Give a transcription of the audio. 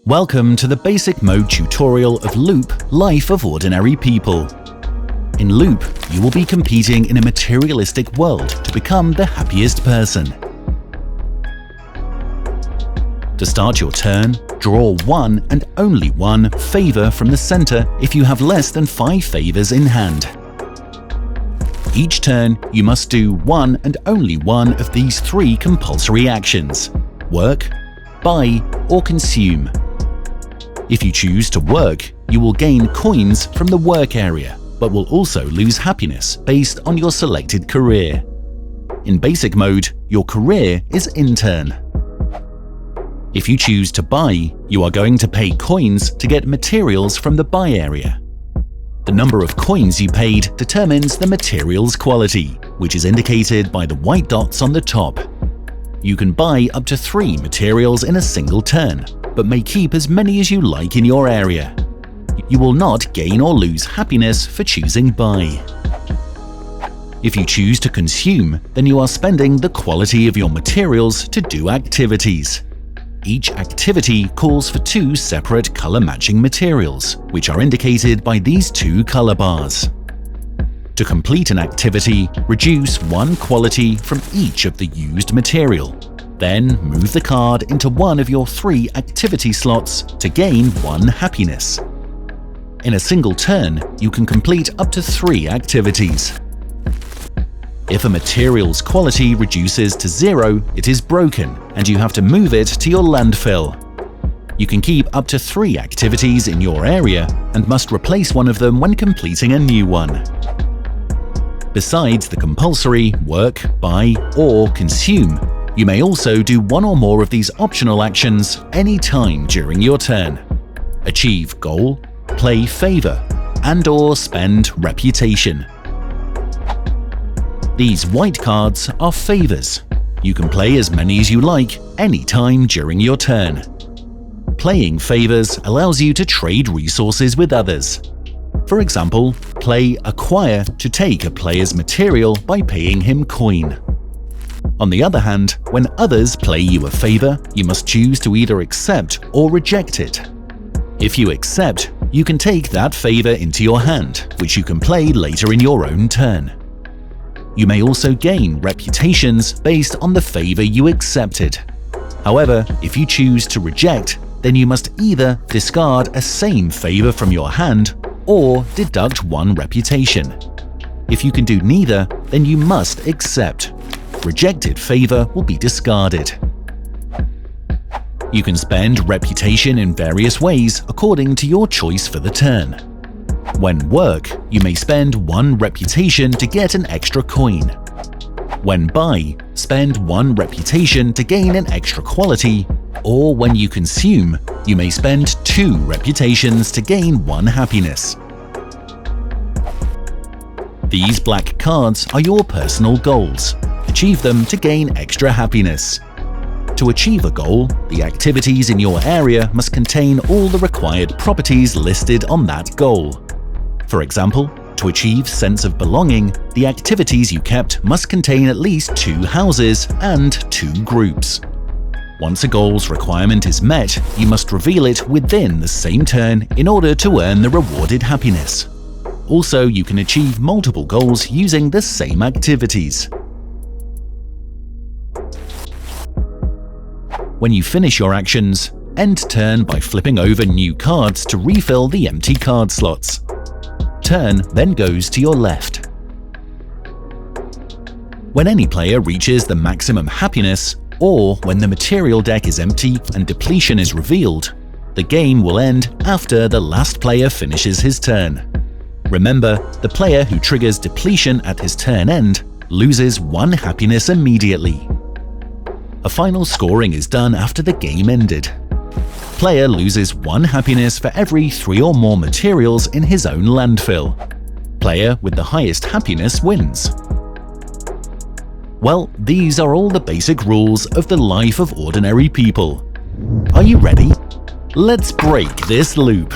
Welcome to the basic mode tutorial of Loop Life of Ordinary People. In Loop, you will be competing in a materialistic world to become the happiest person. To start your turn, draw one and only one favor from the center if you have less than 5 favors in hand. Each turn, you must do one and only one of these 3 compulsory actions: work, buy, or consume. If you choose to work, you will gain coins from the work area, but will also lose happiness based on your selected career. In basic mode, your career is intern. If you choose to buy, you are going to pay coins to get materials from the buy area. The number of coins you paid determines the material's quality, which is indicated by the white dots on the top. You can buy up to 3 materials in a single turn, but may keep as many as you like in your area. You will not gain or lose happiness for choosing buy. If you choose to consume, then you are spending the quality of your materials to do activities. Each activity calls for 2 separate color-matching materials, which are indicated by these 2 color bars. To complete an activity, reduce 1 quality from each of the used material. Then move the card into one of your 3 activity slots to gain 1 happiness. In a single turn, you can complete up to 3 activities. If a material's quality reduces to 0, it is broken, and you have to move it to your landfill. You can keep up to 3 activities in your area and must replace one of them when completing a new one. Besides the compulsory work, buy, or consume, you may also do one or more of these optional actions any time during your turn. Achieve goal, play favor, and/or spend reputation. These white cards are favors. You can play as many as you like any time during your turn. Playing favors allows you to trade resources with others. For example, play acquire to take a player's material by paying him coin. On the other hand, when others play you a favor, you must choose to either accept or reject it. If you accept, you can take that favor into your hand, which you can play later in your own turn. You may also gain reputations based on the favor you accepted. However, if you choose to reject, then you must either discard a same favor from your hand or deduct 1 reputation. If you can do neither, then you must accept. Rejected favor will be discarded. You can spend reputation in various ways according to your choice for the turn. When work, you may spend 1 reputation to get an extra coin. When buy, spend 1 reputation to gain an extra quality, or when you consume, you may spend 2 reputations to gain 1 happiness. These black cards are your personal goals. Achieve them to gain extra happiness. To achieve a goal, the activities in your area must contain all the required properties listed on that goal. For example, to achieve sense of belonging, the activities you kept must contain at least 2 houses and 2 groups. Once a goal's requirement is met, you must reveal it within the same turn in order to earn the rewarded happiness. Also, you can achieve multiple goals using the same activities. When you finish your actions, end turn by flipping over new cards to refill the empty card slots. Turn then goes to your left. When any player reaches the maximum happiness, or when the material deck is empty and depletion is revealed, the game will end after the last player finishes his turn. Remember, the player who triggers depletion at his turn end loses 1 happiness immediately. A final scoring is done after the game ended. Player loses 1 happiness for every 3 or more materials in his own landfill. Player with the highest happiness wins. Well, these are all the basic rules of the life of ordinary people. Are you ready? Let's break this loop!